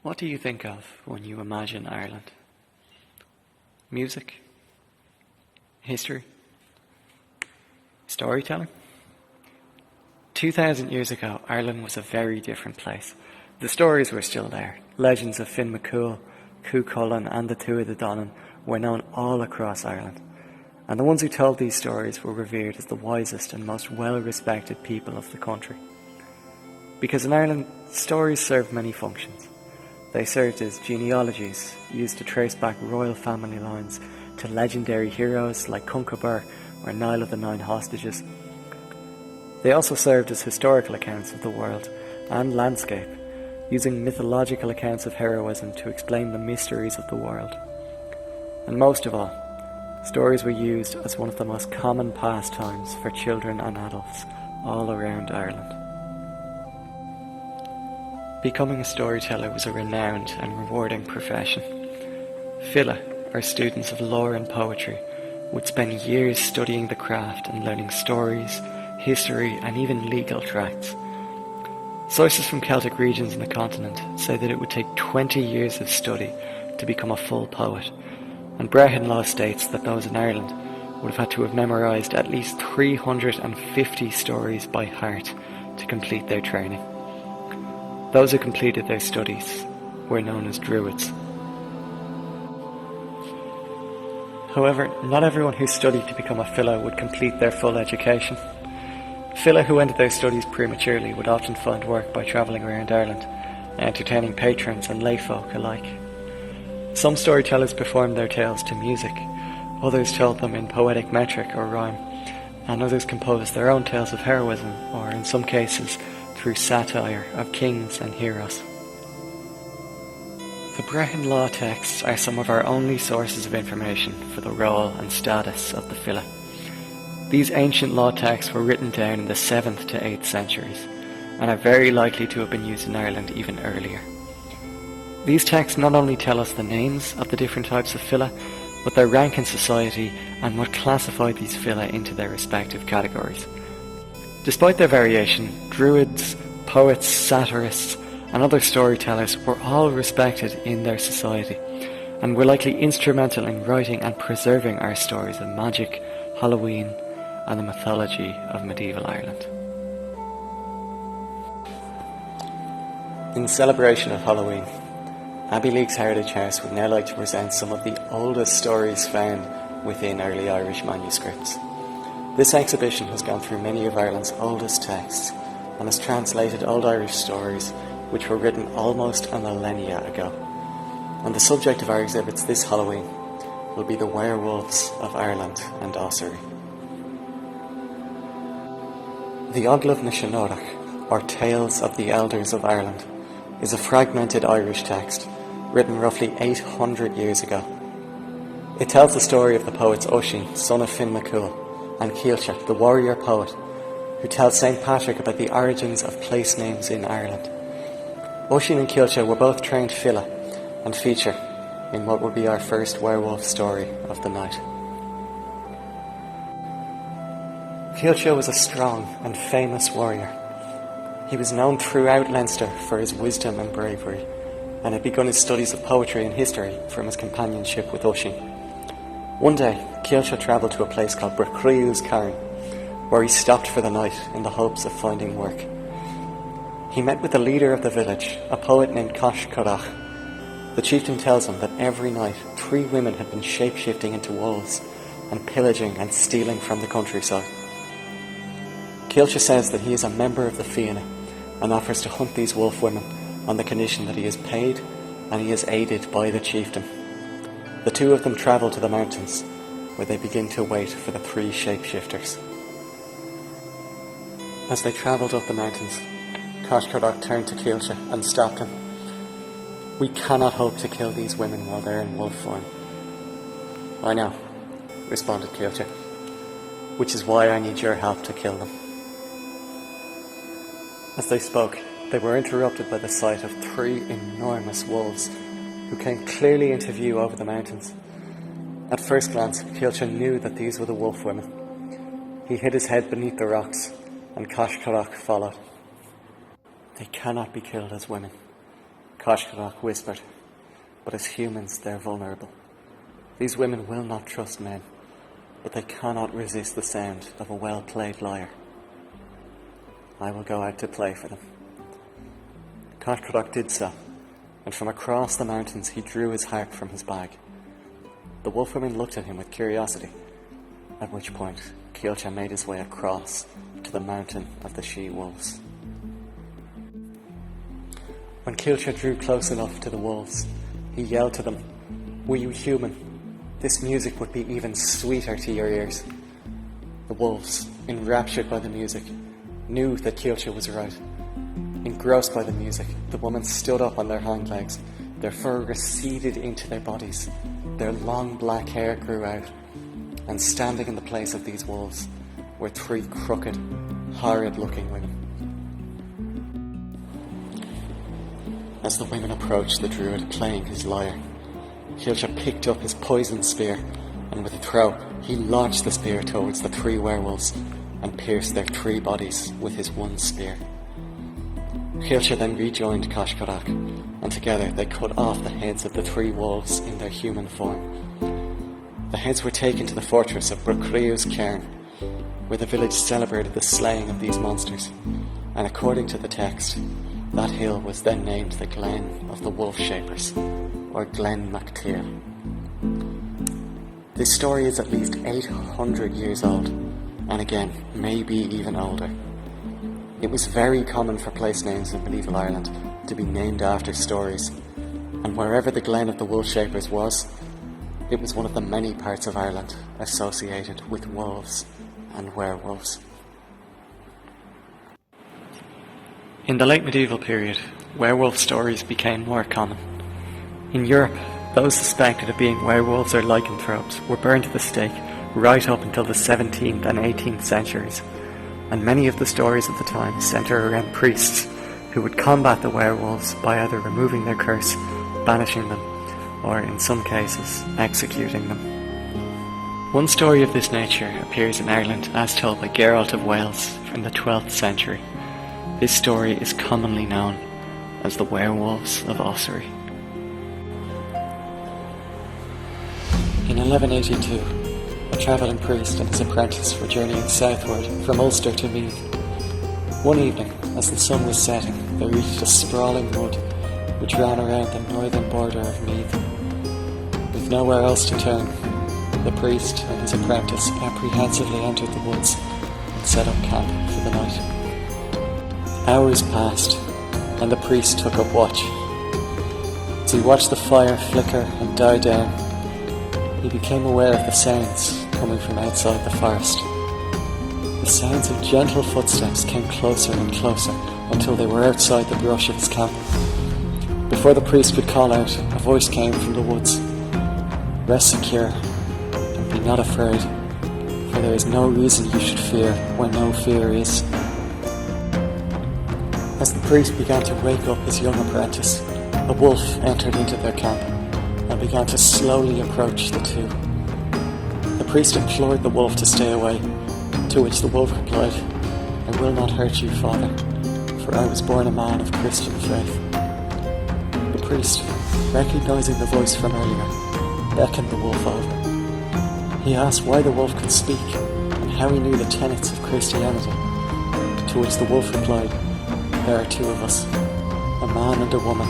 What do you think of when you imagine Ireland? Music? History? Storytelling? 2,000 years ago, Ireland was a very different place. The stories were still there. Legends of Finn McCool, Cú Chulainn and the Two of the Donnan were known all across Ireland. And the ones who told these stories were revered as the wisest and most well-respected people of the country. Because in Ireland, stories served many functions. They served as genealogies, used to trace back royal family lines to legendary heroes like Cuncaber or Niall of the Nine Hostages. They also served as historical accounts of the world and landscape, using mythological accounts of heroism to explain the mysteries of the world. And most of all, stories were used as one of the most common pastimes for children and adults all around Ireland. Becoming a storyteller was a renowned and rewarding profession. Fila, or students of lore and poetry, would spend years studying the craft and learning stories, history, and even legal tracts. Sources from Celtic regions in the continent say that it would take 20 years of study to become a full poet, and Brehon law states that those in Ireland would have had to have memorised at least 350 stories by heart to complete their training. Those who completed their studies were known as Druids. However, not everyone who studied to become a Fila would complete their full education. Fila who ended their studies prematurely would often find work by travelling around Ireland, entertaining patrons and layfolk alike. Some storytellers performed their tales to music, others told them in poetic metric or rhyme, and others composed their own tales of heroism, or in some cases, through satire of kings and heroes. The Brehon law texts are some of our only sources of information for the role and status of the Fila. These ancient law texts were written down in the 7th to 8th centuries, and are very likely to have been used in Ireland even earlier. These texts not only tell us the names of the different types of Fila, but their rank in society and what classified these Fila into their respective categories. Despite their variation, Druids, poets, satirists, and other storytellers were all respected in their society, and were likely instrumental in writing and preserving our stories of magic, Halloween, and the mythology of medieval Ireland. In celebration of Halloween, Abbeyleix Heritage House would now like to present some of the oldest stories found within early Irish manuscripts. This exhibition has gone through many of Ireland's oldest texts and has translated Old Irish stories which were written almost a millennia ago. And the subject of our exhibits this Halloween will be the Werewolves of Ireland and Ossory. The Oglav na Shnodarach, or Tales of the Elders of Ireland, is a fragmented Irish text written roughly 800 years ago. It tells the story of the poets Oisin, son of Finn McCool, and Kilkenny, the warrior poet, who tells St. Patrick about the origins of place names in Ireland. Oisin and Kilkenny were both trained Fila and feature in what will be our first werewolf story of the night. Kilkenny was a strong and famous warrior. He was known throughout Leinster for his wisdom and bravery, and had begun his studies of poetry and history from his companionship with Oisin. One day, Kilkenny travelled to a place called Brecliú's Carn, where he stopped for the night in the hopes of finding work. He met with the leader of the village, a poet named Cash Corach. The chieftain tells him that every night 3 women had been shape-shifting into wolves and pillaging and stealing from the countryside. Kilkenny says that he is a member of the Fianna and offers to hunt these wolf women on the condition that he is paid and he is aided by the chieftain. The two of them travel to the mountains, where they begin to wait for the 3 shapeshifters. As they travelled up the mountains, Cash Corach turned to Kilkenny and stopped him. "We cannot hope to kill these women while they're in wolf form." "I know," responded Kilkenny, "which is why I need your help to kill them." As they spoke, they were interrupted by the sight of 3 enormous wolves who came clearly into view over the mountains. At first glance, Kilkenny knew that these were the wolf women. He hid his head beneath the rocks, and Cash Corach followed. "They cannot be killed as women," Koshkarok whispered, "But as humans, they're vulnerable. These women will not trust men, but they cannot resist the sound of a well-played lyre. I will go out to play for them." Koshkarok did so, and from across the mountains he drew his harp from his bag. The wolf women looked at him with curiosity, at which point Kilcha made his way across to the mountain of the she-wolves. When Kilcha drew close enough to the wolves, he yelled to them, "Were you human? This music would be even sweeter to your ears." The wolves, enraptured by the music, knew that Kilcha was right. Engrossed by the music, the women stood up on their hind legs. Their fur receded into their bodies. Their long black hair grew out. And standing in the place of these wolves were three crooked, horrid-looking women. As the women approached the druid playing his lyre, Kilcha picked up his poisoned spear, and with a throw, he launched the spear towards the three werewolves and pierced their three bodies with his one spear. Kilcha then rejoined Koshkarok, and together they cut off the heads of the three wolves in their human form. The heads were taken to the fortress of Brocreu's cairn, where the village celebrated the slaying of these monsters, and according to the text, that hill was then named the Glen of the Wolf Shapers, or Glen MacClear. This story is at least 800 years old, and again, maybe even older. It was very common for place names in medieval Ireland to be named after stories, and wherever the Glen of the Wolf Shapers was, it was one of the many parts of Ireland associated with wolves and werewolves. In the late medieval period, werewolf stories became more common. In Europe, those suspected of being werewolves or lycanthropes were burned at the stake right up until the 17th and 18th centuries, and many of the stories of the time centre around priests who would combat the werewolves by either removing their curse, banishing them, or in some cases, executing them. One story of this nature appears in Ireland as told by Geralt of Wales from the 12th century. This story is commonly known as the Werewolves of Ossory. In 1182, a travelling priest and his apprentice were journeying southward from Ulster to Meath. One evening, as the sun was setting, they reached a sprawling wood which ran around the northern border of Meath. With nowhere else to turn, the priest and his apprentice apprehensively entered the woods and set up camp for the night. Hours passed, and the priest took up watch. As he watched the fire flicker and die down, he became aware of the sounds coming from outside the forest. The sounds of gentle footsteps came closer and closer until they were outside the brush of his camp. Before the priest could call out, a voice came from the woods. "Rest secure, and be not afraid, for there is no reason you should fear where no fear is." As the priest began to wake up his young apprentice, a wolf entered into their camp and began to slowly approach the two. The priest implored the wolf to stay away, to which the wolf replied, "I will not hurt you, father, for I was born a man of Christian faith." The priest, recognizing the voice from earlier, beckoned the wolf over. He asked why the wolf could speak and how he knew the tenets of Christianity, to which the wolf replied, "There are two of us, a man and a woman.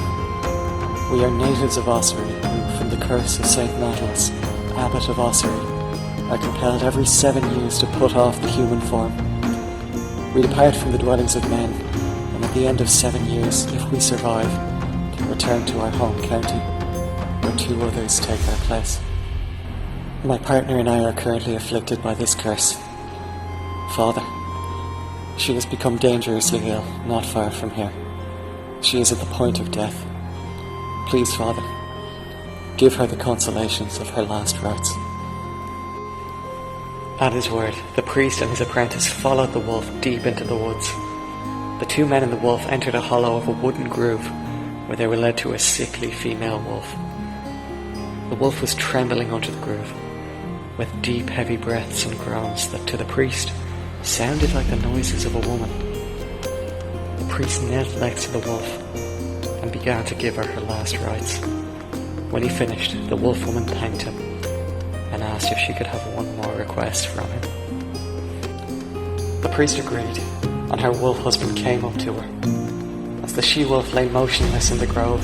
We are natives of Ossory who, from the curse of St. Natalis, Abbot of Ossory, are compelled every 7 years to put off the human form. We depart from the dwellings of men, and at the end of 7 years, if we survive, can return to our home county, where two others take our place. My partner and I are currently afflicted by this curse. Father, she has become dangerously ill, not far from here. She is at the point of death. Please, Father, give her the consolations of her last rites." At his word, the priest and his apprentice followed the wolf deep into the woods. The two men and the wolf entered a hollow of a wooden groove, where they were led to a sickly female wolf. The wolf was trembling under the groove, with deep, heavy breaths and groans that, to the priest, sounded like the noises of a woman. The priest knelt next to the wolf, and began to give her her last rites. When he finished, the wolf woman thanked him and asked if she could have one more request from him. The priest agreed, and her wolf husband came up to her. As the she-wolf lay motionless in the grove,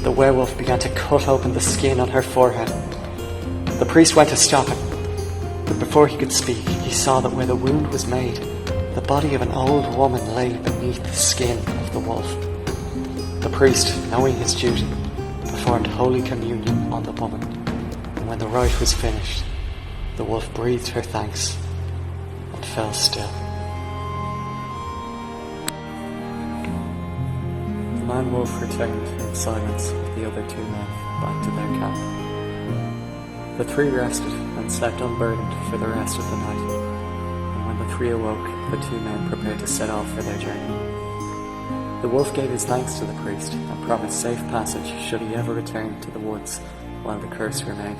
the werewolf began to cut open the skin on her forehead. The priest went to stop him, but before he could speak, he saw that where the wound was made, the body of an old woman lay beneath the skin of the wolf. The priest, knowing his duty, performed Holy Communion on the woman, and when the rite was finished, the wolf breathed her thanks and fell still. The man-wolf returned in silence with the other two men back to their camp. The three rested and slept unburdened for the rest of the night, and when the three awoke, the two men prepared to set off for their journey. The wolf gave his thanks to the priest and promised safe passage should he ever return to the woods while the curse remained.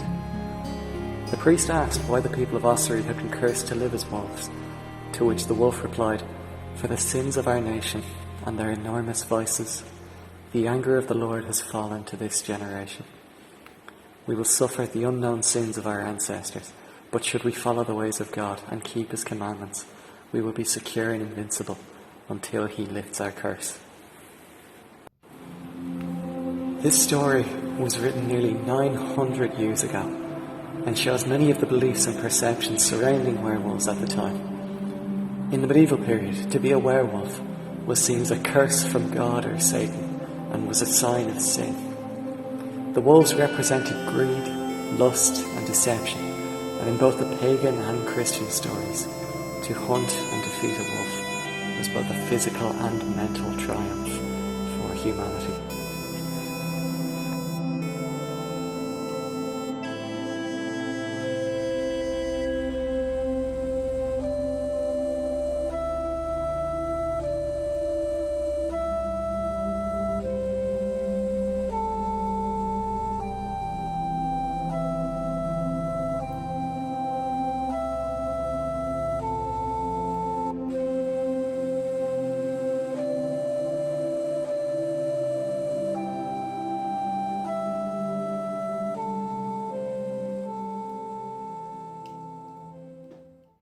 The priest asked why the people of Ossory had been cursed to live as wolves, to which the wolf replied, "For the sins of our nation and their enormous vices, the anger of the Lord has fallen to this generation. We will suffer the unknown sins of our ancestors, but should we follow the ways of God and keep his commandments, we will be secure and invincible until he lifts our curse." This story was written nearly 900 years ago and shows many of the beliefs and perceptions surrounding werewolves at the time. In the medieval period, to be a werewolf was seen as a curse from God or Satan and was a sign of sin. The wolves represented greed, lust and deception, and in both the pagan and Christian stories, to hunt and defeat a wolf was both a physical and mental triumph for humanity.